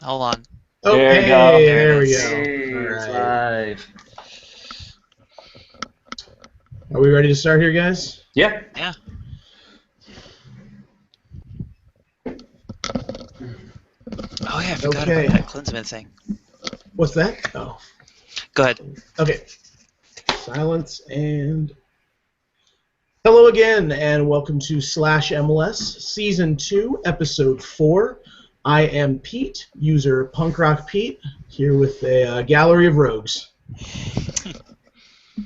Hold on. Oh, There we hey, go. there we go. Hey, All it's right. live. Are we ready to start here, guys? Yeah. Yeah. Oh yeah, I forgot Okay. about that Klinsman thing. What's that? Oh. Go ahead. Okay. Silence and... Hello again, and welcome to Slash MLS, Season 2, Episode 4. I am Pete, user Punk Rock Pete, here with a gallery of rogues.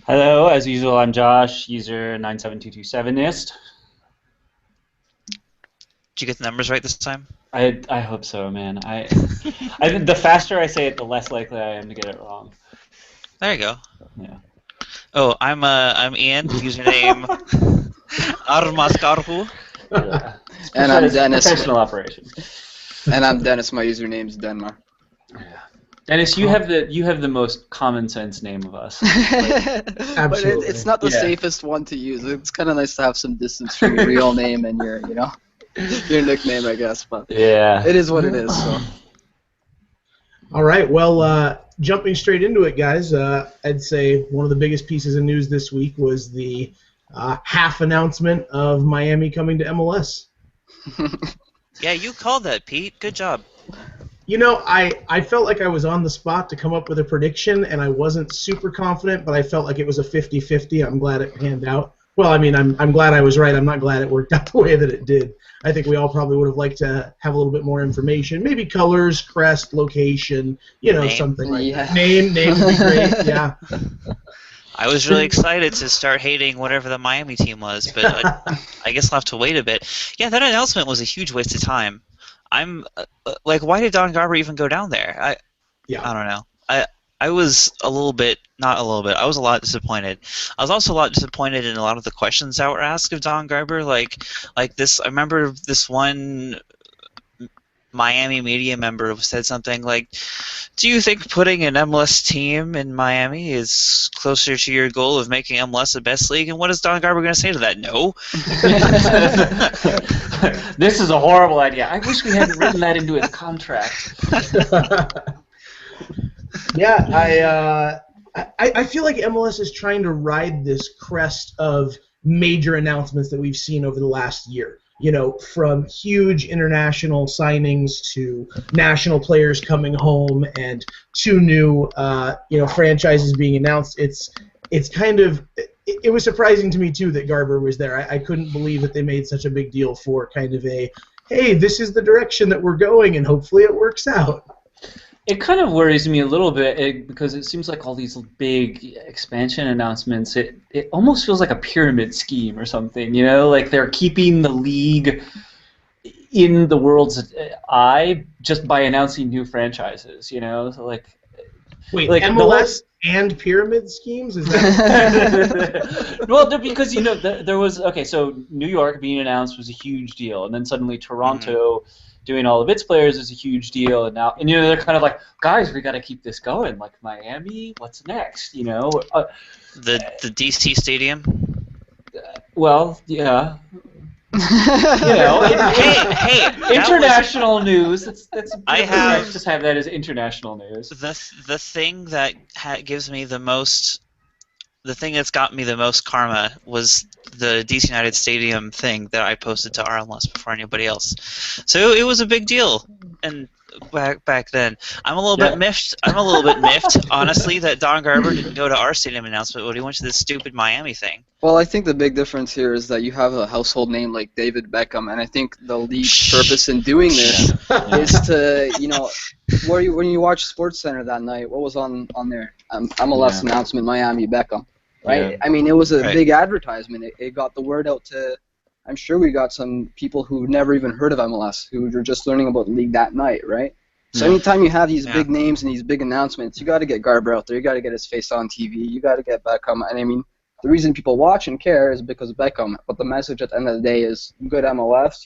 Hello, as usual, I'm Josh, user 97227ist. Did you get the numbers right this time? I hope so, man. I the faster I say it, the less likely I am to get it wrong. There you go. Yeah. Oh, I'm Ian, username Armaskarhu. Yeah. And I'm Dennis. Professional operation. And I'm Dennis. My username's Denmark. Yeah. Dennis, you have the most common sense name of us. But Absolutely. it's not the safest one to use. It's kind of nice to have some distance from your real name and your nickname, I guess. But Yeah. it is what it is. So. All right, well, jumping straight into it, guys, I'd say one of the biggest pieces of news this week was the half announcement of Miami coming to MLS. Yeah, you called that, Pete. Good job. You know, I felt like I was on the spot to come up with a prediction, and I wasn't super confident, but I felt like it was a 50-50. I'm glad it panned out. Well, I mean, I'm glad I was right. I'm not glad it worked out the way that it did. I think we all probably would have liked to have a little bit more information. Maybe colors, crest, location, Name. something like Yeah. that. Name would be great, yeah. I was really excited to start hating whatever the Miami team was, but I guess I'll have to wait a bit. Yeah, that announcement was a huge waste of time. I'm why did Don Garber even go down there? I don't know. I was I was a lot disappointed. I was also a lot disappointed in a lot of the questions that were asked of Don Garber. Like this, I remember this one Miami media member said something like, "Do you think putting an MLS team in Miami is closer to your goal of making MLS the best league?" And what is Don Garber going to say to that? No. This is a horrible idea. I wish we hadn't written that into his contract. Yeah, I feel like MLS is trying to ride this crest of major announcements that we've seen over the last year. From huge international signings to national players coming home and two new, franchises being announced. It's kind of it was surprising to me too that Garber was there. I couldn't believe that they made such a big deal for kind of a, hey, this is the direction that we're going, and hopefully it works out. It kind of worries me a little bit because it seems like all these big expansion announcements, it almost feels like a pyramid scheme or something, like they're keeping the league in the world's eye just by announcing new franchises, so Wait, like MLS and pyramid schemes? Is that... Well, because, there was, so New York being announced was a huge deal, and then suddenly Toronto... doing all of its players is a huge deal, and now they're kind of like, guys, we got to keep this going. Like Miami, what's next? The DC Stadium. Well, yeah. Hey, international news. That's I just have that as international news. The thing that gives me the most. The thing that's got me the most karma was the DC United Stadium thing that I posted to RLS before anybody else. So it was a big deal, and back then, I'm a little bit miffed. Honestly, that Don Garber didn't go to our stadium announcement, but he went to this stupid Miami thing. Well, I think the big difference here is that you have a household name like David Beckham, and I think the league's purpose in doing this is to, when you watch SportsCenter that night, what was on there? MLS announcement, Miami Beckham. Right? Yeah. I mean, it was a big advertisement. It got the word out to, I'm sure we got some people who never even heard of MLS who were just learning about the league that night, right? So anytime you have these big names and these big announcements, you got to get Garber out there. You got to get his face on TV. You got to get Beckham. And I mean, the reason people watch and care is because of Beckham. But the message at the end of the day is, good MLS,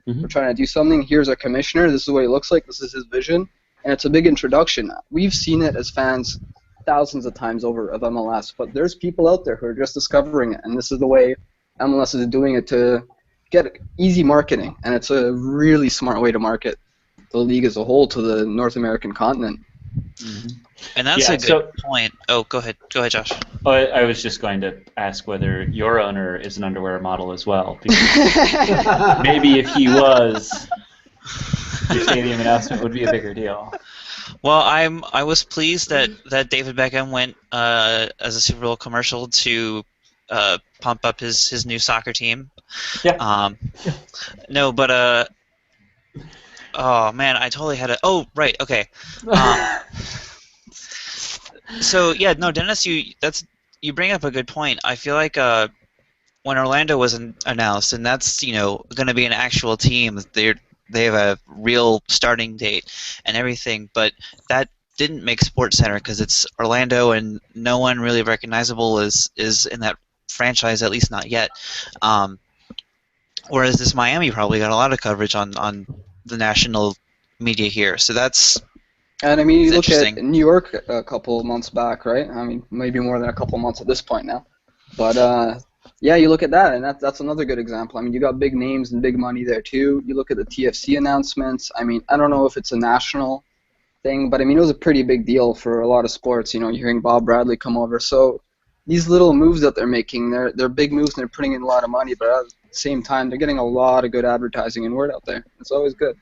we're trying to do something. Here's our commissioner. This is what he looks like. This is his vision. And it's a big introduction. We've seen it as fans thousands of times over of MLS, but there's people out there who are just discovering it, and this is the way MLS is doing it to get easy marketing, and it's a really smart way to market the league as a whole to the North American continent. Mm-hmm. And that's a good point. Oh, go ahead, Josh. Oh, I was just going to ask whether your owner is an underwear model as well. Because maybe if he was, your stadium announcement would be a bigger deal. Well, I was pleased that David Beckham went as a Super Bowl commercial to pump up his new soccer team. Yeah. No, but oh man, I totally had a. Oh right, okay. So yeah, no, Dennis, you bring up a good point. I feel like when Orlando was announced, and that's going to be an actual team. They have a real starting date and everything, but that didn't make SportsCenter because it's Orlando and no one really recognizable is in that franchise, at least not yet. Whereas this Miami probably got a lot of coverage on the national media here, so that's. And I mean, you look interesting. at New York a couple of months back, right? I mean, maybe more than a couple of months at this point now. But yeah, you look at that, and that's another good example. I mean, you got big names and big money there too. You look at the TFC announcements. I mean, I don't know if it's a national thing, but I mean, it was a pretty big deal for a lot of sports. You're hearing Bob Bradley come over. So these little moves that they're making, they're big moves and they're putting in a lot of money, but at the same time, they're getting a lot of good advertising and word out there. It's always good.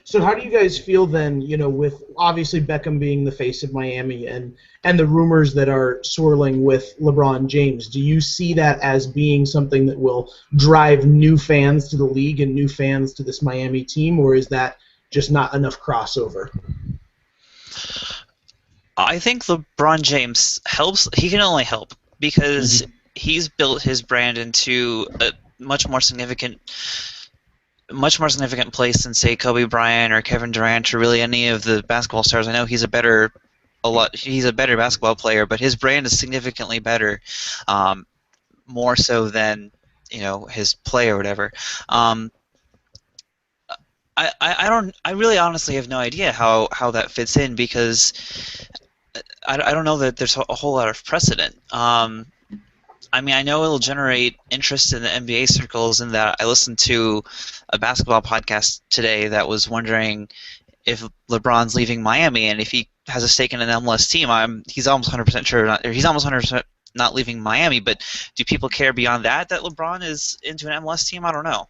So how do you guys feel then, with obviously Beckham being the face of Miami and the rumors that are swirling with LeBron James? Do you see that as being something that will drive new fans to the league and new fans to this Miami team, or is that just not enough crossover? I think LeBron James helps. He can only help because he's built his brand into a much more significant place than, say, Kobe Bryant or Kevin Durant or really any of the basketball stars. I know he's a better basketball player, but his brand is significantly better, more so than his play or whatever. I really honestly have no idea how that fits in because I don't know that there's a whole lot of precedent. I mean, I know it'll generate interest in the NBA circles, in that I listened to a basketball podcast today that was wondering if LeBron's leaving Miami, and if he has a stake in an MLS team, he's almost 100% sure, he's almost 100% not leaving Miami. But do people care beyond that LeBron is into an MLS team? I don't know.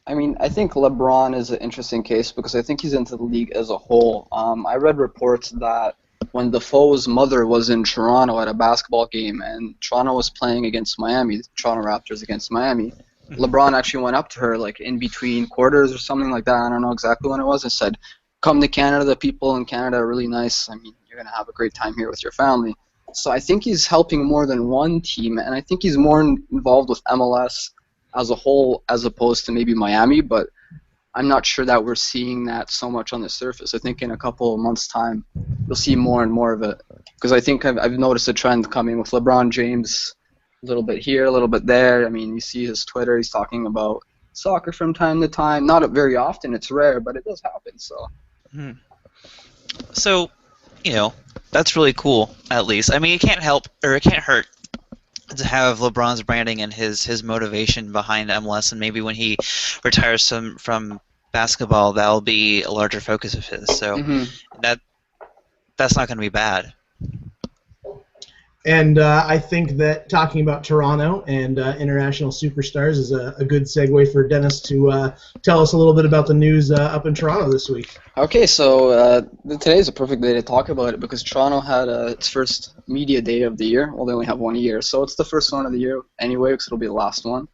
I mean, I think LeBron is an interesting case because I think he's into the league as a whole. I read reports that when Defoe's mother was in Toronto at a basketball game and Toronto was playing against Miami, Toronto Raptors against Miami, LeBron actually went up to her like in between quarters or something like that. I don't know exactly when it was, and said, "Come to Canada. The people in Canada are really nice. I mean, you're going to have a great time here with your family." So I think he's helping more than one team, and I think he's more involved with MLS as a whole as opposed to maybe Miami, but I'm not sure that we're seeing that so much on the surface. I think in a couple of months' time, you'll see more and more of it. Because I think I've noticed a trend coming with LeBron James, a little bit here, a little bit there. I mean, you see his Twitter, he's talking about soccer from time to time. Not very often, it's rare, but it does happen. So, that's really cool, at least. I mean, it can't hurt to have LeBron's branding and his motivation behind MLS, and maybe when he retires from basketball, that'll be a larger focus of his. So that's not going to be bad. And I think that talking about Toronto and international superstars is a good segue for Dennis to tell us a little bit about the news up in Toronto this week. Okay, so today is a perfect day to talk about it because Toronto had its first media day of the year. Well, they only have 1 year, so it's the first one of the year anyway because it'll be the last one.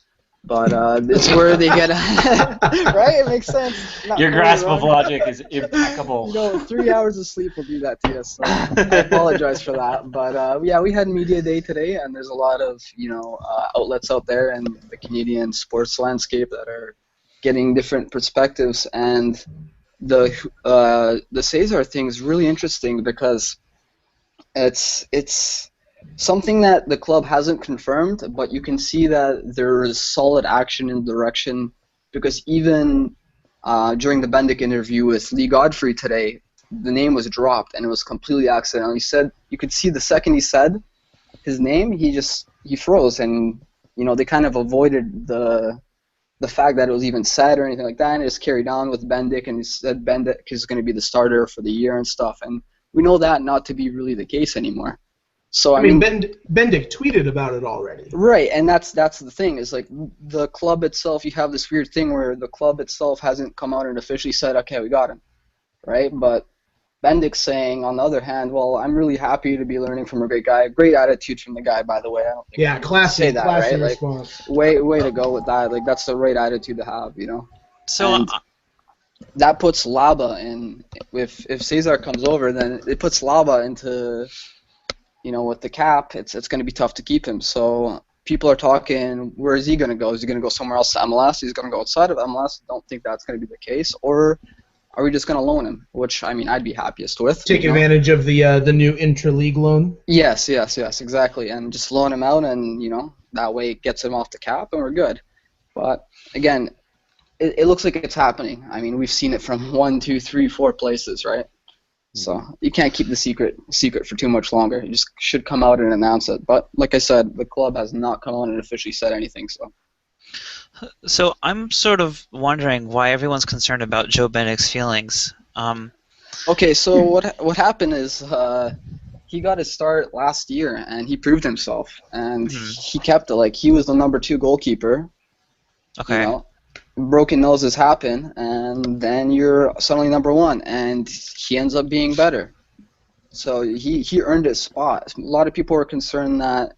But it's where they get right. It makes sense. Your grasp of logic is impeccable. 3 hours of sleep will do that to you. So I apologize for that. But yeah, we had media day today, and there's a lot of outlets out there in the Canadian sports landscape that are getting different perspectives. And the Cesar thing is really interesting because it's something that the club hasn't confirmed, but you can see that there is solid action in the direction because even during the Bendick interview with Lee Godfrey today, the name was dropped and it was completely accidental. He said you could see the second he said his name, he froze, and they kind of avoided the the fact that it was even said or anything like that, and it just carried on with Bendik, and he said Bendik is going to be the starter for the year and stuff, and we know that not to be really the case anymore. So I mean, Bendik tweeted about it already. Right, and that's the thing, is like the club itself, you have this weird thing where the club itself hasn't come out and officially said, okay, we got him, right? But Bendik's saying, on the other hand, well, I'm really happy to be learning from a great guy. Great attitude from the guy, by the way. I don't think yeah, classy, say that, classy right? response. Like, way to go with that. Like, that's the right attitude to have, you know? So And that puts Laba in. If Cesar comes over, then it puts Laba into, you know, with the cap, it's going to be tough to keep him. So people are talking, where is he going to go? Is he going to go somewhere else to MLS? He's going to go outside of MLS. I don't think that's going to be the case. Or are we just going to loan him? Which, I mean, I'd be happiest with. Take advantage of the new intra-league loan? Yes, exactly. And just loan him out, and, you know, that way it gets him off the cap and we're good. But, again, it looks like it's happening. I mean, we've seen it from 1, 2, 3, 4 places, right? So you can't keep the secret for too much longer. You just should come out and announce it. But, like I said, the club has not come out and officially said anything, So I'm sort of wondering why everyone's concerned about Joe Bendik's feelings. Okay, so what happened is he got his start last year, and he proved himself, and he kept it. Like, he was the number 2 goalkeeper. Okay. You know, broken noses happen, and then you're suddenly number 1, and he ends up being better. So he earned his spot. A lot of people were concerned that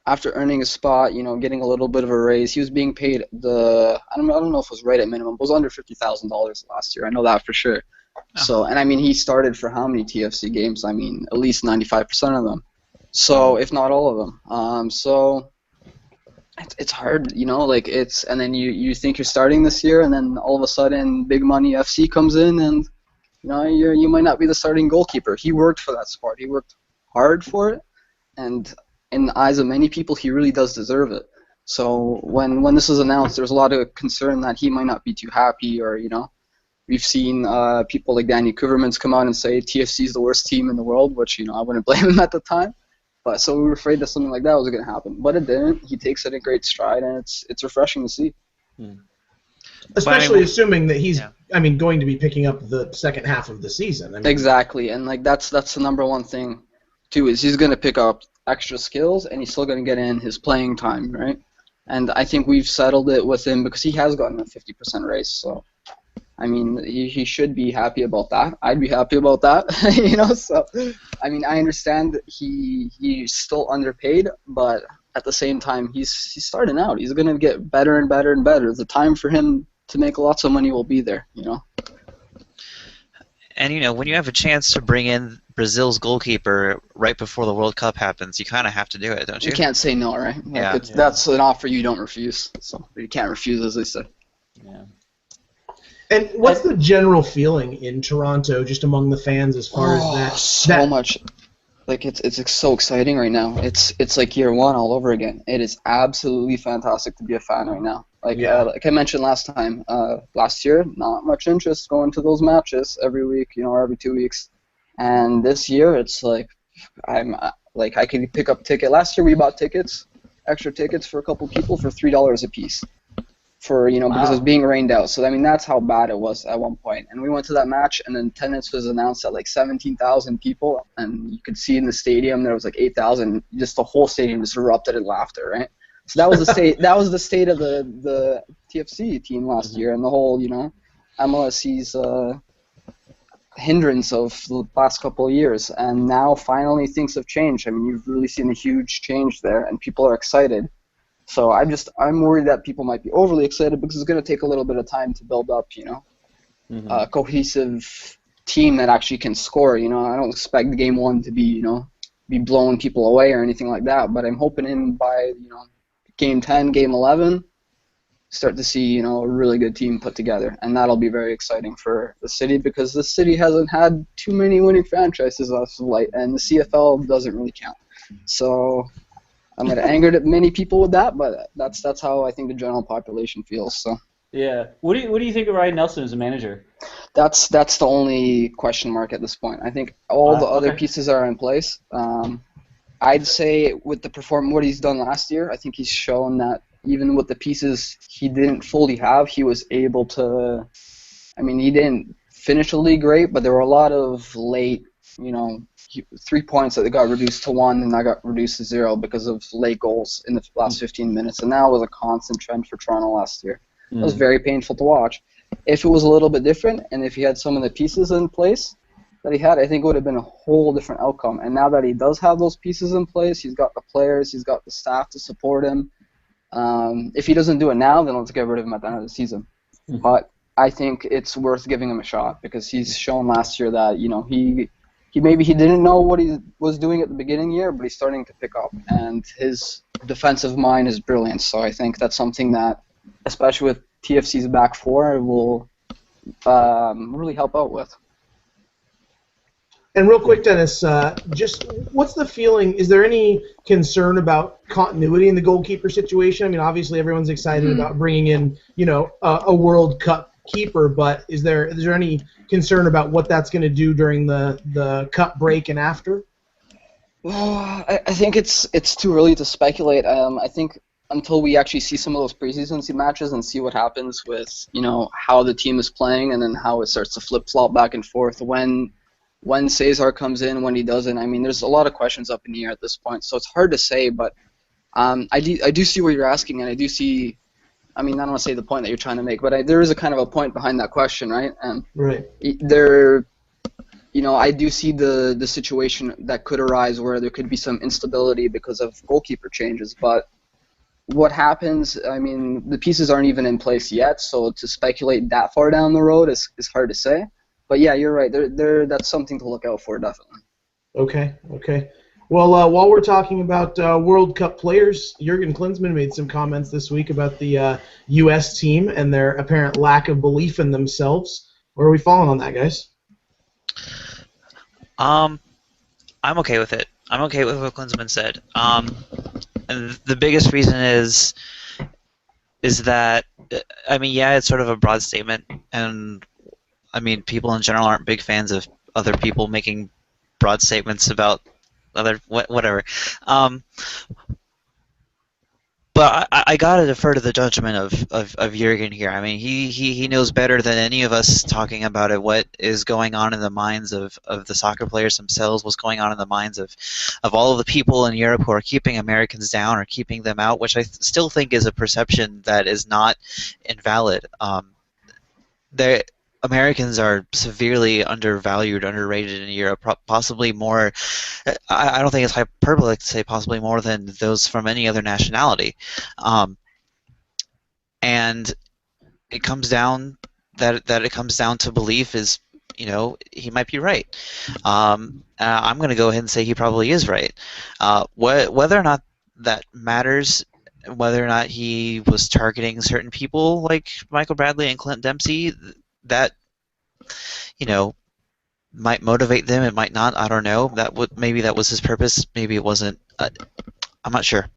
after earning a spot, you know, getting a little bit of a raise, he was being paid I don't know if it was right at minimum, but it was under $50,000 last year. I know that for sure. So, and I mean, he started for how many TFC games? I mean, at least 95% of them. So, if not all of them. So, it's hard, you know, like and then you think you're starting this year, and then all of a sudden, Big Money FC comes in, and, you know, you might not be the starting goalkeeper. He worked for that spot. He worked hard for it, and in the eyes of many people, he really does deserve it. So when this was announced, there was a lot of concern that he might not be too happy, or, you know, we've seen people like Danny Kuvermans come out and say TFC is the worst team in the world, which, you know, I wouldn't blame him at the time. But so we were afraid that something like that was going to happen, but it didn't. He takes it in great stride, and it's refreshing to see. Especially assuming that he's, I mean, going to be picking up the second half of the season. I mean, exactly, and like that's the number one thing, too, is he's going to pick up extra skills, and he's still going to get in his playing time, right? And I think we've settled it with him because he has gotten a 50% raise. So, I mean, he should be happy about that. I'd be happy about that, you know. So, I mean, I understand that he's still underpaid, but at the same time, he's starting out. He's going to get better and better and better. The time for him to make lots of money will be there, you know. And, you know, when you have a chance to bring in Brazil's goalkeeper right before the World Cup happens, you kind of have to do it, don't you? You can't say no, right? Like, Yeah. That's an offer you don't refuse. So you can't refuse, as they say. Yeah. And what's the general feeling in Toronto, just among the fans, as far as that? So much. Like, it's so exciting right now. It's like year one all over again. It is absolutely fantastic to be a fan right now. Like, like I mentioned last time, last year, not much interest going to those matches every week, you know, or every 2 weeks. And this year, it's like I can pick up ticket. Last year we bought tickets, extra tickets for a couple people for $3 a piece, for, you know, because it was being rained out. So I mean, that's how bad it was at one point. And we went to that match, and then attendance was announced at like 17,000 people, and you could see in the stadium there was like 8,000. Just the whole stadium just erupted in laughter, right? So that was the state. That was the state of the TFC team last year, and the whole, you know, MLSC's hindrance of the past couple of years. And now finally things have changed. I mean, you've really seen a huge change there, and people are excited. So I'm worried that people might be overly excited because it's going to take a little bit of time to build up, you know, a cohesive team that actually can score. You know, I don't expect game one to be, you know, be blowing people away or anything like that. But I'm hoping by, you know, game 10, game 11, start to see, you know, a really good team put together, and that'll be very exciting for the city because the city hasn't had too many winning franchises as of late, and the CFL doesn't really count. So I'm gonna anger many people with that, but that's how I think the general population feels. So yeah, what do you think of Ryan Nelson as a manager? that's the only question mark at this point. I think all the other pieces are in place. I'd say with what he's done last year, I think he's shown that even with the pieces he didn't fully have, he was able to. I mean, he didn't finish the league great, but there were a lot of late, 3 points that got reduced to 1 and that got reduced to 0 because of late goals in the last 15 minutes, and that was a constant trend for Toronto last year. It was very painful to watch. If it was a little bit different, and if he had some of the pieces in place that he had, I think it would have been a whole different outcome. And now that he does have those pieces in place, he's got the players, he's got the staff to support him. If he doesn't do it now, then let's get rid of him at the end of the season. But I think it's worth giving him a shot because he's shown last year that he maybe he didn't know what he was doing at the beginning of the year, but he's starting to pick up, and his defensive mind is brilliant. So I think that's something that, especially with TFC's back four, will really help out with. And real quick, Dennis, just what's the feeling? Is there any concern about continuity in the goalkeeper situation? I mean, obviously everyone's excited about bringing in, a World Cup keeper, but is there any concern about what that's going to do during the cup break and after? Well, I think it's too early to speculate. I think until we actually see some of those preseason matches and see what happens with how the team is playing and then how it starts to flip flop back and forth when Cesar comes in, when he doesn't. I mean, there's a lot of questions up in the air at this point, so it's hard to say. But I do see what you're asking, and I do see. I mean, I don't want to say the point that you're trying to make, but there is a kind of a point behind that question, right? And right. I do see the situation that could arise where there could be some instability because of goalkeeper changes. But what happens? I mean, the pieces aren't even in place yet, so to speculate that far down the road is hard to say. But yeah, you're right. That's something to look out for, definitely. Okay. Well, while we're talking about World Cup players, Jurgen Klinsmann made some comments this week about the U.S. team and their apparent lack of belief in themselves. Where are we falling on that, guys? I'm okay with it. I'm okay with what Klinsmann said. And the biggest reason is that, I mean, yeah, it's sort of a broad statement, and I mean, people in general aren't big fans of other people making broad statements about whatever. But I gotta defer to the judgment of Jurgen here. I mean, he knows better than any of us talking about it what is going on in the minds of the soccer players themselves, what's going on in the minds of all of the people in Europe who are keeping Americans down or keeping them out, which I still think is a perception that is not invalid. Americans are severely undervalued, underrated in Europe, possibly more. I don't think it's hyperbolic to say possibly more than those from any other nationality. And it comes down it comes down to belief. Is he might be right. I'm going to go ahead and say he probably is right. Whether or not that matters, whether or not he was targeting certain people like Michael Bradley and Clint Dempsey, that might motivate them. It might not. I don't know. Maybe that was his purpose. Maybe it wasn't. I'm not sure.